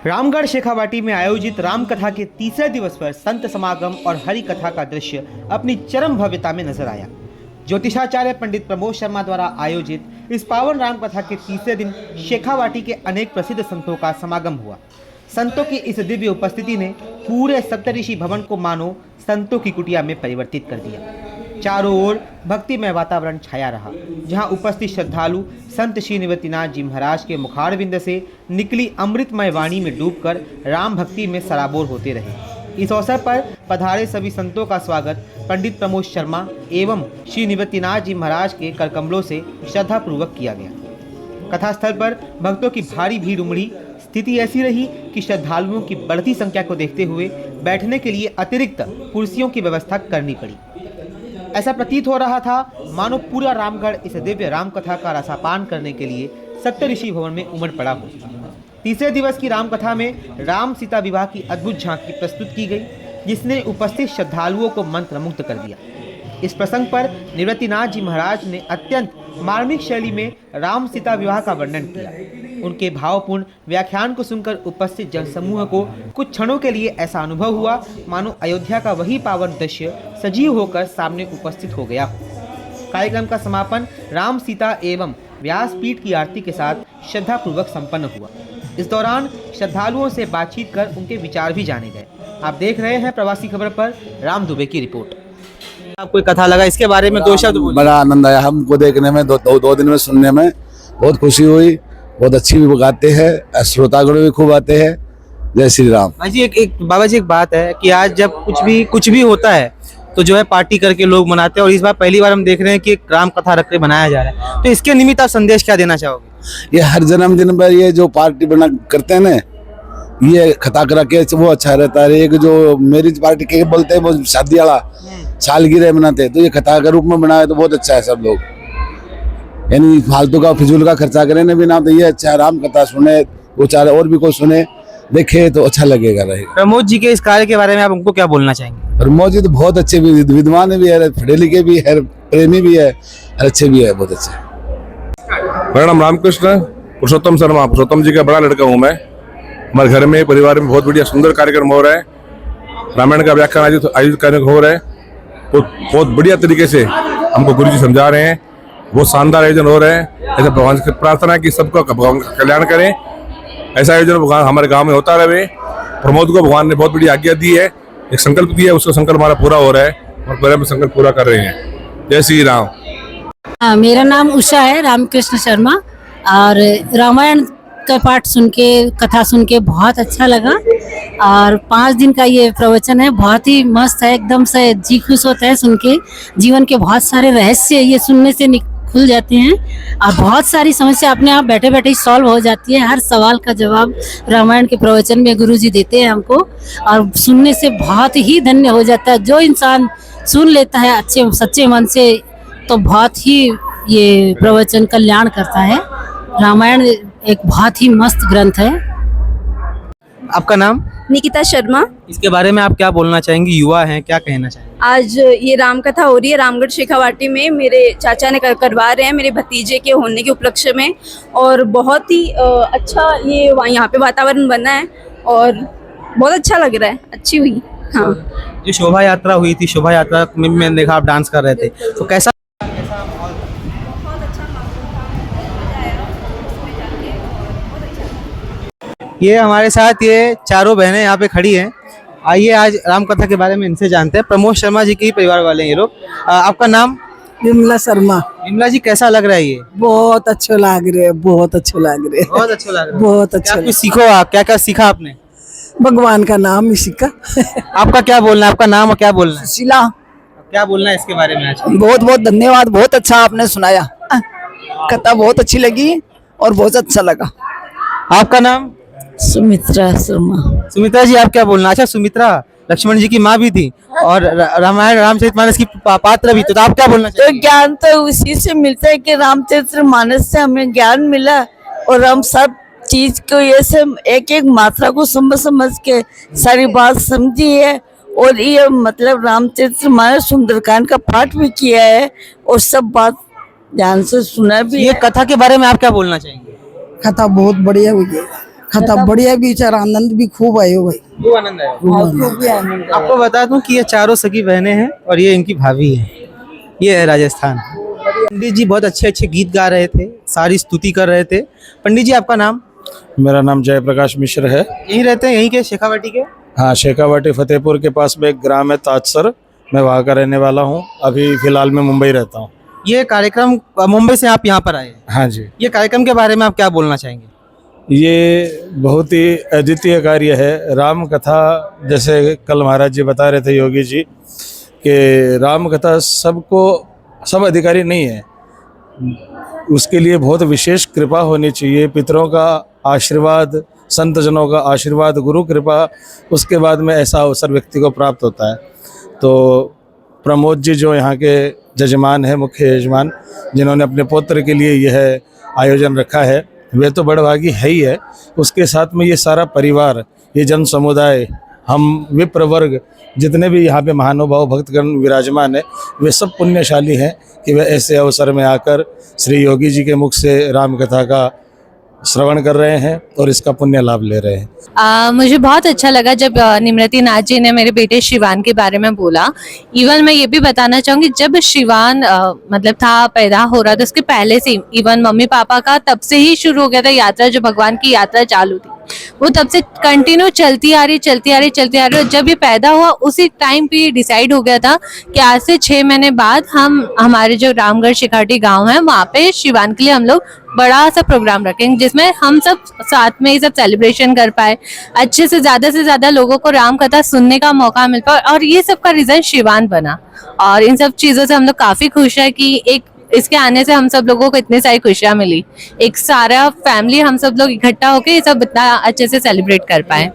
रामगढ़ शेखावाटी में आयोजित रामकथा के तीसरे दिवस पर संत समागम और हरि कथा का दृश्य अपनी चरम भव्यता में नजर आया। ज्योतिषाचार्य पंडित प्रमोद शर्मा द्वारा आयोजित इस पावन रामकथा के तीसरे दिन शेखावाटी के अनेक प्रसिद्ध संतों का समागम हुआ। संतों की इस दिव्य उपस्थिति ने पूरे सप्तऋषि भवन को मानो संतों की कुटिया में परिवर्तित कर दिया। चारों ओर भक्तिमय वातावरण छाया रहा, जहां उपस्थित श्रद्धालु संत श्री निवृत्तिनाथ जी महाराज के मुखारविंद से निकली अमृतमय वाणी में डूबकर राम भक्ति में सराबोर होते रहे। इस अवसर पर पधारे सभी संतों का स्वागत पंडित प्रमोद शर्मा एवं श्री निवृत्तिनाथ जी महाराज के करकमलों से श्रद्धापूर्वक किया गया। कथास्थल पर भक्तों की भारी भीड़ उमड़ी। स्थिति ऐसी रही कि श्रद्धालुओं की बढ़ती संख्या को देखते हुए बैठने के लिए अतिरिक्त कुर्सियों की व्यवस्था करनी पड़ी। ऐसा प्रतीत हो रहा था मानो पूरा रामगढ़ इस दिव्य रामकथा का रसापान करने के लिए सप्तऋषि भवन में उमड़ पड़ा हो। तीसरे दिवस की रामकथा में राम सीता विवाह की अद्भुत झांकी प्रस्तुत की गई, जिसने उपस्थित श्रद्धालुओं को मंत्रमुग्ध कर दिया। इस प्रसंग पर निवृत्तिनाथ जी महाराज ने अत्यंत मार्मिक शैली में राम सीता विवाह का वर्णन किया। उनके भावपूर्ण व्याख्यान को सुनकर उपस्थित जनसमूह को कुछ क्षणों के लिए ऐसा अनुभव हुआ मानो अयोध्या का वही पावन दृश्य सजीव होकर सामने उपस्थित हो गया। कार्यक्रम का समापन राम सीता एवं व्यासपीठ की आरती के साथ श्रद्धापूर्वक संपन्न हुआ। इस दौरान श्रद्धालुओं से बातचीत कर उनके विचार भी जाने गए। आप देख रहे हैं प्रवासी खबर पर राम दुबे की रिपोर्ट। आपको कथा लगा, इसके बारे में दो शब्द बोलिए। बड़ा आनंद आया हमको देखने में, दो दिन में सुनने में बहुत खुशी हुई। बहुत अच्छी भी गाते हैं, श्रोतागण भी खूब आते हैं। जय श्री राम। जी एक बाबा जी एक बात है कि आज जब कुछ भी होता है तो जो है पार्टी करके लोग मनाते हैं, और इस बार पहली बार हम देख रहे हैं कि राम कथा रख के बनाया जा रहा है, तो इसके निमित्त आप संदेश क्या देना चाहोगे? ये हर जन्मदिन पर ये जो पार्टी बना करते हैं ना, ये कथा करा के वो अच्छा रहता है। एक जो मैरिज पार्टी के बोलते हैं वो शादी वाला सालगिरह मनाते हैं, तो ये कथा के रूप में बनाए तो बहुत अच्छा है। सब लोग यानी फालतू का फिजूल का खर्चा करें ना बिना, तो ये अच्छा है। राम कथा सुने, वो चार और भी कोई सुने देखे तो अच्छा लगेगा रहेगा। प्रमोद जी के इस कार्य के बारे में आप उनको क्या बोलना चाहेंगे? प्रमोद जी तो बहुत अच्छे विद्वान भी है, पढ़े लिखे भी है, प्रेमी भी है, अच्छे भी है, बहुत अच्छे। मेरा नाम रामकृष्ण पुरुषोत्तम शर्मा, पुरुषोत्तम जी का बड़ा लड़का हूँ मैं। हमारे घर में परिवार में बहुत बढ़िया सुंदर कार्यक्रम हो रहा है। रामायण का व्याख्यान आयोजित कार्यक्रम हो रहा है। बहुत बढ़िया तरीके से हमको गुरु जी समझा रहे हैं। बहुत शानदार आयोजन हो रहे हैं। ऐसे भगवान से प्रार्थना की सबका भगवान का कल्याण करें। ऐसा आयोजन भगवान हमारे गांव में होता रहे। प्रमोद को भगवान ने बहुत बड़ी आज्ञा दी है, एक संकल्प दिया है, उसका संकल्प हमारा पूरा हो रहा है और पूरा में संकल्प पूरा कर रहे हैं। जय श्री राम। मेरा नाम उषा है, रामकृष्ण शर्मा। और रामायण का पाठ सुन के, कथा सुन के बहुत अच्छा लगा। और 5 दिन का ये प्रवचन है, बहुत ही मस्त है, एकदम से जी खुश होता है सुन के। जीवन के बहुत सारे रहस्य ये सुनने से खुल जाते हैं और बहुत सारी समस्या अपने आप बैठे बैठे ही सॉल्व हो जाती है। हर सवाल का जवाब रामायण के प्रवचन में गुरुजी देते हैं हमको, और सुनने से बहुत ही धन्य हो जाता है। जो इंसान सुन लेता है अच्छे सच्चे मन से, तो बहुत ही ये प्रवचन कल्याण करता है। रामायण एक बहुत ही मस्त ग्रंथ है। आपका नाम? निकिता शर्मा। इसके बारे में आप क्या बोलना चाहेंगी? युवा हैं, क्या कहना चाहेंगे? आज ये राम कथा हो रही है रामगढ़ शेखावाटी में। मेरे चाचा ने करवा रहे हैं मेरे भतीजे के होने के उपलक्ष्य में, और बहुत ही अच्छा ये यहाँ पे वातावरण बना है और बहुत अच्छा लग रहा है। अच्छी हुई। हाँ, जो शोभा यात्रा हुई थी, शोभा यात्रा में मैंने देखा आप डांस कर रहे थे, तो कैसा? ये हमारे साथ ये चारों बहनें यहाँ पे खड़ी हैं। आइए आज राम कथा के बारे में इनसे जानते हैं। प्रमोद शर्मा जी के ही परिवार वाले हैं ये लोग। आपका नाम? विमला शर्मा। विमला जी, कैसा लग रहा है ये? बहुत अच्छे लग रहे, बहुत अच्छे लग रहे, बहुत अच्छा लग रहा है। बहुत अच्छा। क्या कुछ सीखो आप? क्या क्या सीखा आपने? भगवान का नाम ही सीखा। आपका क्या बोलना है? आपका नाम और क्या बोलना है? शिला। क्या बोलना है इसके बारे में आज? बहुत बहुत धन्यवाद, बहुत अच्छा आपने सुनाया। कथा बहुत अच्छी लगी और बहुत अच्छा लगा। आपका नाम? सुमित्रा शर्मा। सुमित्रा जी, आप क्या बोलना? अच्छा, सुमित्रा लक्ष्मण जी की माँ भी थी और रामायण रामचरितमानस की पात्र भी, तो आप क्या बोलना तो ज्ञान तो उसी से मिलता है कि रामचरितमानस से हमें ज्ञान मिला, और हम सब चीज को ये सब एक एक मात्रा को समझ के सारी बात समझी है। और ये मतलब रामचरितमानस सुंदरकांड का पाठ भी किया है और सब बात ध्यान से सुना भी। ये कथा के बारे में आप क्या बोलना चाहेंगे? कथा बहुत बढ़िया हुई है। कथा बढ़िया विचार आनंद भी खूब आयो भाई। खूब आनंद आया। खूब आनंद आया। आपको बता दूं कि ये चारों सगी बहनें हैं और ये इनकी भाभी है। ये है राजस्थान। पंडित जी बहुत अच्छे अच्छे गीत गा रहे थे, सारी स्तुति कर रहे थे। पंडित जी आपका नाम? मेरा नाम जयप्रकाश मिश्र है। यहीं रहते हैं, यहीं के शेखावाटी के? हाँ, शेखावाटी फतेहपुर के पास में एक ग्राम है ताजसर, मैं वहाँ का रहने वाला हूँ। अभी फिलहाल मैं मुंबई रहता हूँ। ये कार्यक्रम मुंबई से आप यहाँ पर आए हैं। हाँ जी, ये कार्यक्रम के बारे में आप क्या बोलना चाहेंगे? ये बहुत ही अद्वितीय कार्य है। राम कथा, जैसे कल महाराज जी बता रहे थे योगी जी, कि राम कथा सब अधिकारी नहीं है, उसके लिए बहुत विशेष कृपा होनी चाहिए। पितरों का आशीर्वाद, संत जनों का आशीर्वाद, गुरु कृपा, उसके बाद में ऐसा अवसर व्यक्ति को प्राप्त होता है। तो प्रमोद जी जो यहाँ के जजमान है, मुख्य यजमान, जिन्होंने अपने पुत्र के लिए यह आयोजन रखा है, वे तो बड़भागी है ही है। उसके साथ में ये सारा परिवार, ये जन समुदाय, हम विप्र वर्ग, जितने भी यहाँ पे महानुभाव भक्तगण विराजमान है, वे सब पुण्यशाली हैं कि वे ऐसे अवसर में आकर श्री योगी जी के मुख से राम कथा का श्रवण कर रहे हैं और इसका पुण्य लाभ ले रहे हैं। मुझे बहुत अच्छा लगा जब निमृति नाथ जी ने मेरे बेटे शिवान के बारे में बोला। इवन मैं ये भी बताना चाहूँगी, जब शिवान मतलब था, पैदा हो रहा था, उसके पहले से इवन मम्मी पापा का तब से ही शुरू हो गया था यात्रा, जो भगवान की यात्रा चालू थी, वो तब से कंटिन्यू चलती आ रही। और जब ये पैदा हुआ उसी टाइम पे डिसाइड हो गया था कि आज से 6 महीने बाद हम हमारे जो रामगढ़ शिखाटी गांव है, वहाँ पे शिवान के लिए हम लोग बड़ा सा प्रोग्राम रखेंगे, जिसमें हम सब साथ में ये सब सेलिब्रेशन कर पाए, अच्छे से ज्यादा लोगों को राम कथा सुनने का मौका मिल पाए, और ये सब का रीजन शिवान बना। और इन सब चीजों से हम लोग काफी खुश है कि एक इसके आने से हम सब लोगों को इतनी सारी खुशियां मिली, एक सारा फैमिली हम सब लोग इकट्ठा होकर ये सब इतना अच्छे से सेलिब्रेट कर पाए।